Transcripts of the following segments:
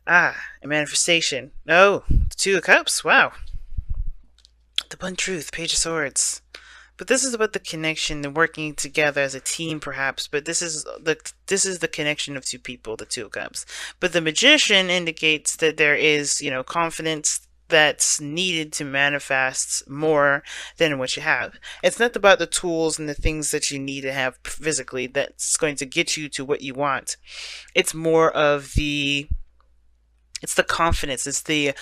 A manifestation. No, the Two of Cups. Wow. The Blunt Truth, Page of Swords. But this is about the connection, the working together as a team, perhaps. But this is the connection of two people, the Two of Cups. But the Magician indicates that there is, confidence that's needed to manifest more than what you have. It's not about the tools and the things that you need to have physically that's going to get you to what you want. It's more of the confidence, it's the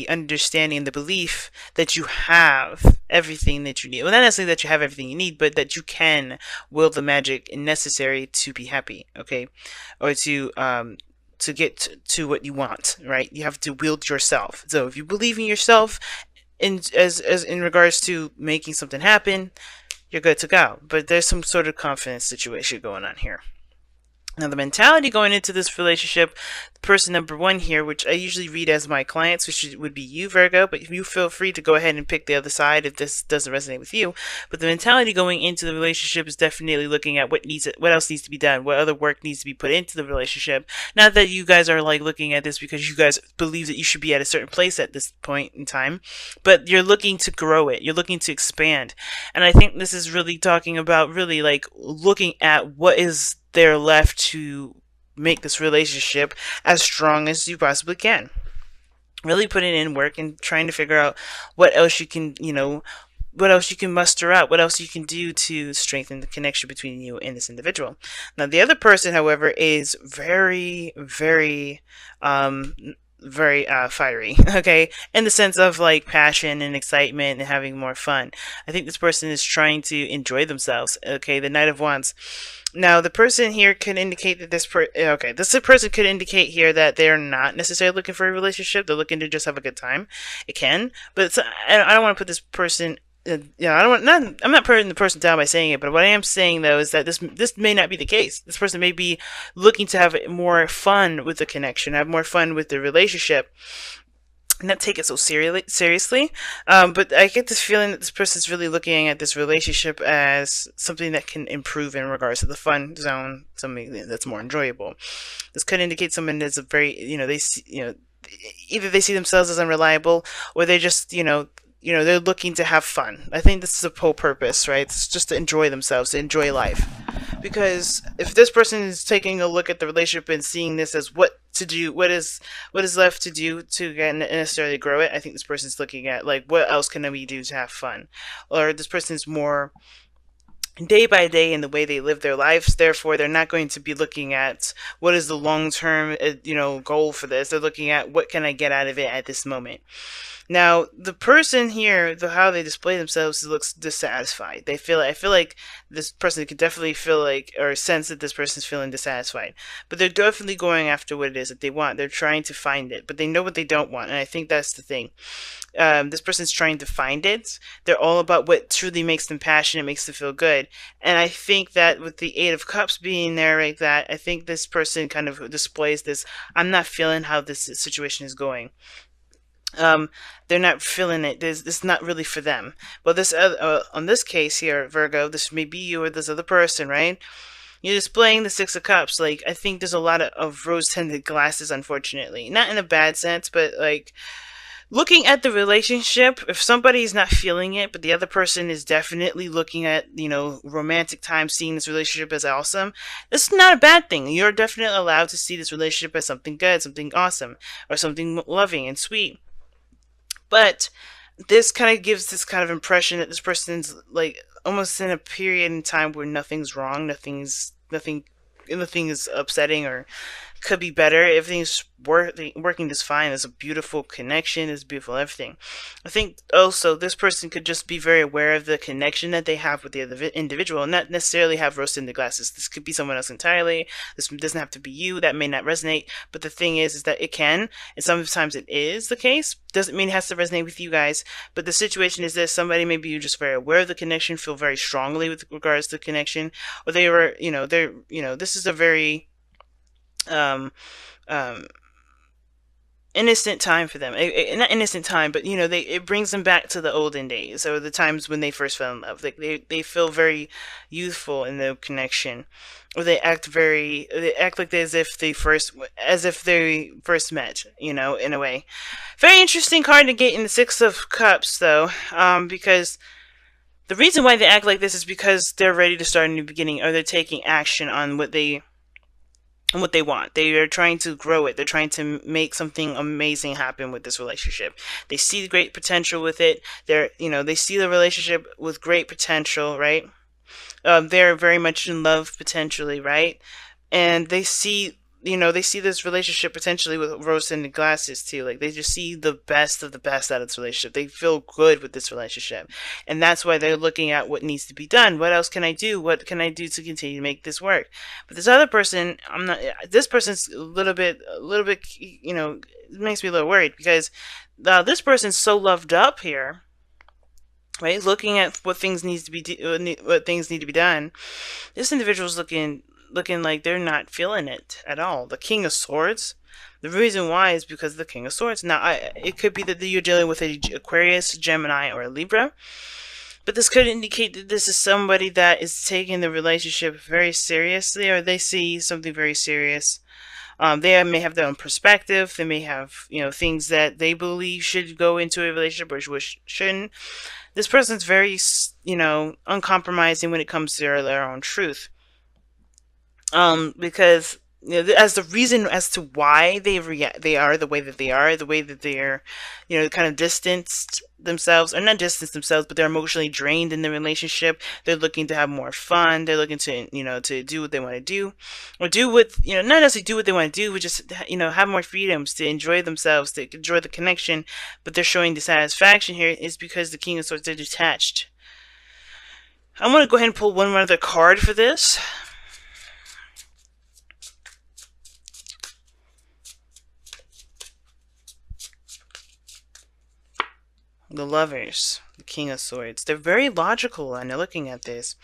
understanding, the belief that you have everything that you need. Well, not necessarily that you have everything you need, but that you can will the magic necessary to be happy, okay, or to get to what you want. Right? You have to wield yourself. So if you believe in yourself, as in regards to making something happen, you're good to go. But there's some sort of confidence situation going on here. Now, the mentality going into this relationship, person number one here, which I usually read as my clients, which would be you, Virgo, but you feel free to go ahead and pick the other side if this doesn't resonate with you. But the mentality going into the relationship is definitely looking at what else needs to be done, what other work needs to be put into the relationship. Not that you guys are like looking at this because you guys believe that you should be at a certain place at this point in time, but you're looking to grow it, you're looking to expand. And I think this is really talking about really like looking at what is there left to make this relationship as strong as you possibly can. Really putting in work and trying to figure out what else you can, what else you can muster out, what else you can do to strengthen the connection between you and this individual. Now, the other person, however, is very, very, very fiery, okay, in the sense of like passion and excitement and having more fun. I think this person is trying to enjoy themselves, okay. The Knight of Wands. Now, the person here could indicate that this person could indicate here that they're not necessarily looking for a relationship. They're looking to just have a good time. It can, but I don't want to put this person. I don't want. I'm not putting the person down by saying it, but what I am saying though is that this may not be the case. This person may be looking to have more fun with the connection, have more fun with the relationship, not take it so seriously. But I get this feeling that this person's really looking at this relationship as something that can improve in regards to the fun zone, something that's more enjoyable. This could indicate someone that's a very, they see, either they see themselves as unreliable, or they just, they're looking to have fun. I think this is the whole purpose, right? It's just to enjoy themselves, to enjoy life. Because if this person is taking a look at the relationship and seeing this as what to do, what is left to do to necessarily grow it, I think this person's looking at like what else can we do to have fun, or this person's more day by day in the way they live their lives. Therefore, they're not going to be looking at what is the long term, goal for this. They're looking at what can I get out of it at this moment. Now, the person here, how they display themselves, looks dissatisfied. I feel like this person could definitely feel like, or sense that this person's feeling dissatisfied. But they're definitely going after what it is that they want. They're trying to find it, but they know what they don't want. And I think that's the thing. This person's trying to find it. They're all about what truly makes them passionate, makes them feel good. And I think that with the Eight of Cups being there like that, I think this person kind of displays this, I'm not feeling how this situation is going. They're not feeling it. It's not really for them. But on this case here, Virgo, this may be you or this other person, right? You're displaying the Six of Cups. Like, I think there's a lot of rose-tinted glasses, unfortunately. Not in a bad sense, but like, looking at the relationship, if somebody's not feeling it, but the other person is definitely looking at, romantic time, seeing this relationship as awesome, this is not a bad thing. You're definitely allowed to see this relationship as something good, something awesome, or something loving and sweet. But this kind of gives this kind of impression that this person's like almost in a period in time where nothing's wrong, nothing is upsetting or could be better. Everything's working just fine. There's a beautiful connection. There's beautiful everything. I think also this person could just be very aware of the connection that they have with the other individual and not necessarily have rose tinted glasses. This could be someone else entirely. This doesn't have to be you. That may not resonate. But the thing is that it can, and sometimes it is the case. Doesn't mean it has to resonate with you guys. But the situation is this: somebody maybe you're just very aware of the connection, feel very strongly with regards to the connection, or they were, this is a very um, innocent time for them. Not innocent time, but it brings them back to the olden days or the times when they first fell in love. Like they feel very youthful in the connection, or they act like as if they first met. In a way. Very interesting card to get in the Six of Cups, though, because the reason why they act like this is because they're ready to start a new beginning, or they're taking action on what they want. They are trying to grow it. They're trying to make something amazing happen with this relationship. They see great potential with it. They see the relationship with great potential, right? They're very much in love potentially, right? And they see this relationship potentially with rose-tinted glasses too. Like they just see the best of the best out of this relationship. They feel good with this relationship, and that's why they're looking at what needs to be done. What else can I do? What can I do to continue to make this work? But this other person, I'm not. This person's a little bit. It makes me a little worried because this person's so loved up here, right? Looking at what things what things need to be done. This individual's looking like they're not feeling it at all. The King of Swords. The reason why is because of the King of Swords. Now, it could be that you're dealing with an Aquarius, Gemini, or a Libra, but this could indicate that this is somebody that is taking the relationship very seriously, or they see something very serious. They may have their own perspective. They may have, things that they believe should go into a relationship or which shouldn't. This person's very, uncompromising when it comes to their own truth. Because as the reason as to why they are the way that they are, the way that they're, kind of distanced themselves, or not distanced themselves, but they're emotionally drained in the relationship. They're looking to have more fun. They're looking to, to do what they want to do, or do what, not necessarily do what they want to do, but just, have more freedoms to enjoy themselves, to enjoy the connection. But they're showing dissatisfaction here is because the King of Swords, they're detached. I want to go ahead and pull one more other card for this. The Lovers, the King of Swords. They're very logical when they're looking at this.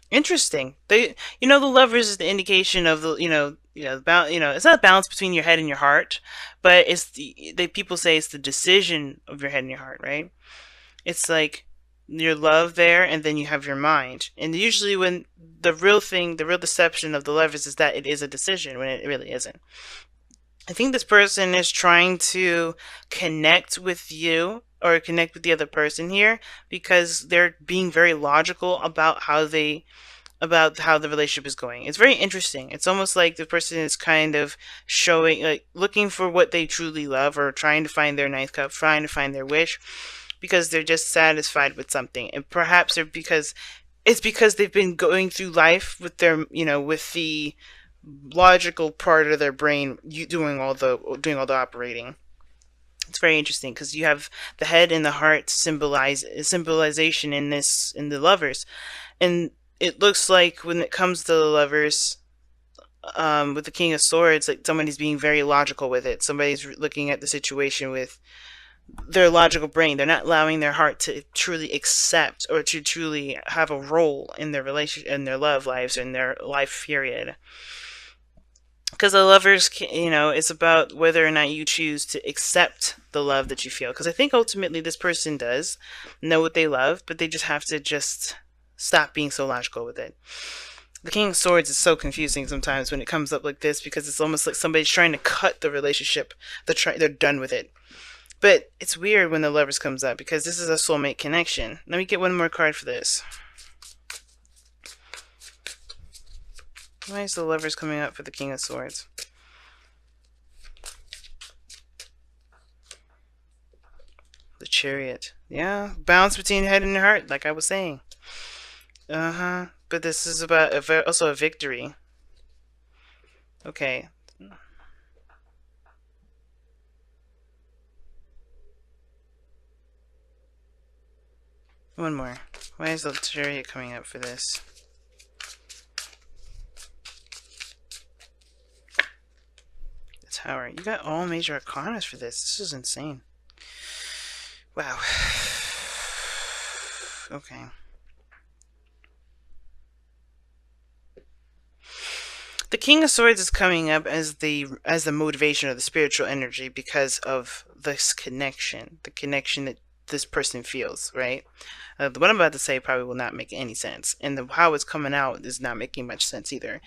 Interesting. The Lovers is the indication of the, it's not a balance between your head and your heart, but it's people say it's the decision of your head and your heart, right? It's like your love there, and then you have your mind. And usually when the real deception of the Lovers is that it is a decision when it really isn't. I think this person is trying to connect with you or connect with the other person here because they're being very logical about how the relationship is going. It's very interesting. It's almost like the person is kind of showing, like, looking for what they truly love, or trying to find their ninth cup, trying to find their wish, because they're just satisfied with something. And perhaps it's because they've been going through life with their, with the logical part of their brain doing all the operating. It's very interesting because you have the head and the heart symbolization in the Lovers, and it looks like when it comes to the Lovers, with the King of Swords, like somebody's being very logical with it. Somebody's looking at the situation with their logical brain. They're not allowing their heart to truly accept or to truly have a role in their relationship, in their love lives, in their life period. Because the Lovers, it's about whether or not you choose to accept the love that you feel. Because I think ultimately this person does know what they love, but they just have to stop being so logical with it. The King of Swords is so confusing sometimes when it comes up like this, because it's almost like somebody's trying to cut the relationship. They're done with it. But it's weird when the Lovers comes up, because this is a soulmate connection. Let me get one more card for this. Why is the Lovers coming up for the King of Swords? The Chariot. Yeah, balance between head and heart, like I was saying. But this is about also a victory. Okay. One more. Why is the Chariot coming up for this? Tower. You got all major arcanas for this. This is insane. Wow. Okay. The King of Swords is coming up as the motivation or the spiritual energy because of this connection, the connection that this person feels, right? What I'm about to say probably will not make any sense, and how it's coming out is not making much sense either.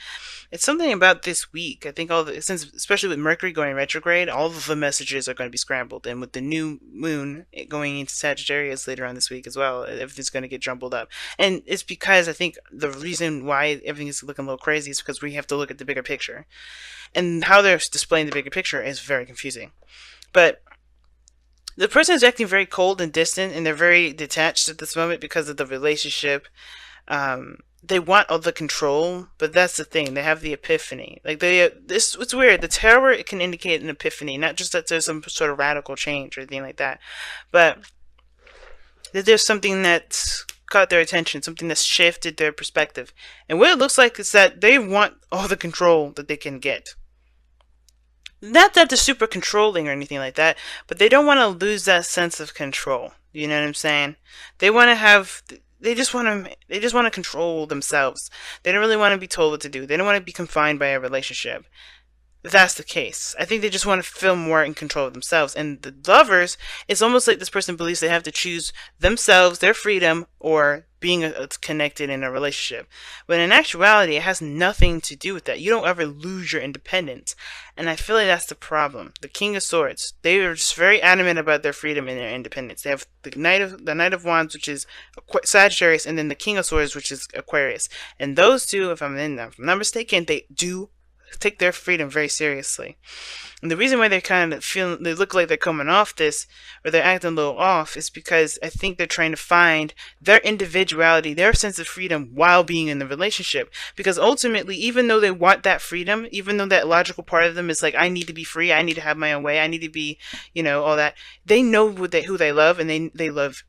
It's something about this week. I think since especially with Mercury going retrograde, all of the messages are going to be scrambled, and with the new moon going into Sagittarius later on this week as well, everything's going to get jumbled up. And it's because I think the reason why everything is looking a little crazy is because we have to look at the bigger picture, and how they're displaying the bigger picture is very confusing. But the person is acting very cold and distant, and they're very detached at this moment because of the relationship. They want all the control, but that's the thing. They have the epiphany. Like it's weird. The Tower, it can indicate an epiphany, not just that there's some sort of radical change or anything like that, but that there's something that's caught their attention, something that's shifted their perspective. And what it looks like is that they want all the control that they can get. Not that they're super controlling or anything like that, but they don't want to lose that sense of control. You know what I'm saying? They want to have. They just want to. They just want to control themselves. They don't really want to be told what to do. They don't want to be confined by a relationship. If that's the case, I think they just want to feel more in control of themselves. And the lovers, it's almost like this person believes they have to choose themselves, their freedom, or being connected in a relationship. But in actuality, it has nothing to do with that. You don't ever lose your independence. And I feel like that's the problem. The King of Swords, they are just very adamant about their freedom and their independence. They have the Knight of Wands, which is Sagittarius, and then the King of Swords, which is Aquarius. And those two, if I'm not mistaken, they do take their freedom very seriously. And the reason why they kind of feel, they look like they're coming off this, or they're acting a little off, is because I think they're trying to find their individuality, their sense of freedom while being in the relationship. Because ultimately, even though they want that freedom, even though that logical part of them is like, I need to be free, I need to have my own way, I need to be, all that, they know who they love, and they love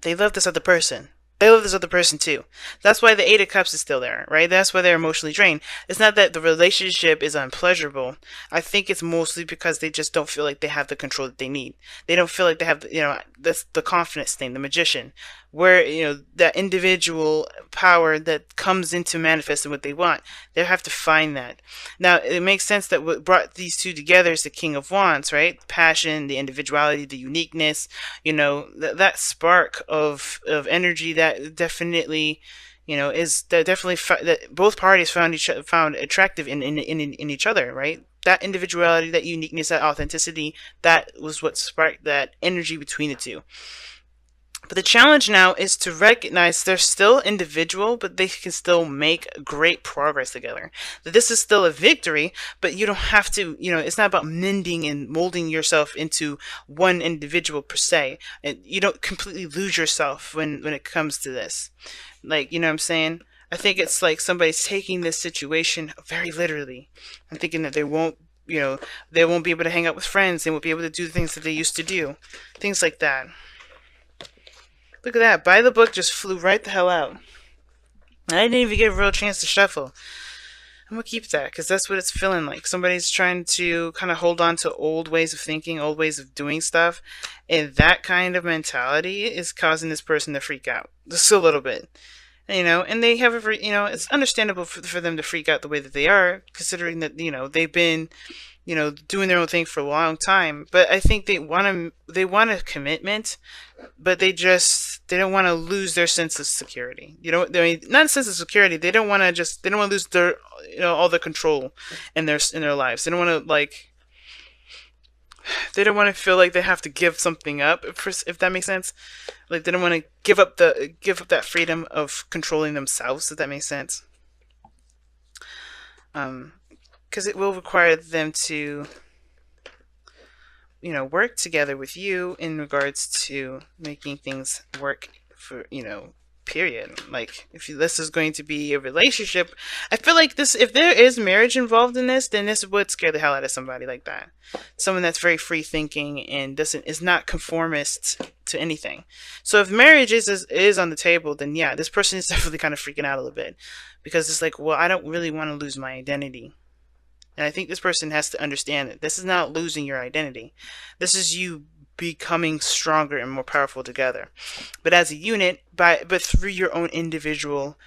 this other person. They love this other person too. That's why the Eight of Cups is still there, right? That's why they're emotionally drained. It's not that the relationship is unpleasurable. I think it's mostly because they just don't feel like they have the control that they need. They don't feel like they have, that's the confidence thing, the magician, where, that individual power that comes into manifesting what they want. They have to find that. Now, it makes sense that what brought these two together is the King of Wands, right? Passion, the individuality, the uniqueness, that spark of energy that definitely, is that definitely that both parties found attractive in each other, right? That individuality, that uniqueness, that authenticity, that was what sparked that energy between the two. But the challenge now is to recognize they're still individual, but they can still make great progress together. That this is still a victory, but you don't have to, it's not about mending and molding yourself into one individual per se. And you don't completely lose yourself when it comes to this. Like, you know what I'm saying? I think it's like somebody's taking this situation very literally. I'm thinking that they won't be able to hang out with friends. They won't be able to do the things that they used to do. Things like that. Look at that. Buy the book just flew right the hell out. I didn't even get a real chance to shuffle. I'm going to keep that because that's what it's feeling like. Somebody's trying to kind of hold on to old ways of thinking, old ways of doing stuff. And that kind of mentality is causing this person to freak out. Just a little bit. And they have it's understandable for them to freak out the way that they are, considering that, they've been, doing their own thing for a long time. But I think they want a commitment, but they don't want to lose their sense of security. Not a sense of security. They don't want to lose their, all the control in their lives. They don't want to they don't want to feel like they have to give something up, if that makes sense. Like they don't want to give up that freedom of controlling themselves, if that makes sense. Because it will require them to, work together with you in regards to making things work for, period. Like, if this is going to be a relationship, I feel like if there is marriage involved in this, then this would scare the hell out of somebody like that. Someone that's very free thinking and is not conformist to anything. So if marriage is on the table, then yeah, this person is definitely kind of freaking out a little bit, because it's like, well, I don't really want to lose my identity. And I think this person has to understand that this is not losing your identity. This is you becoming stronger and more powerful together. But as a unit, but through your own individual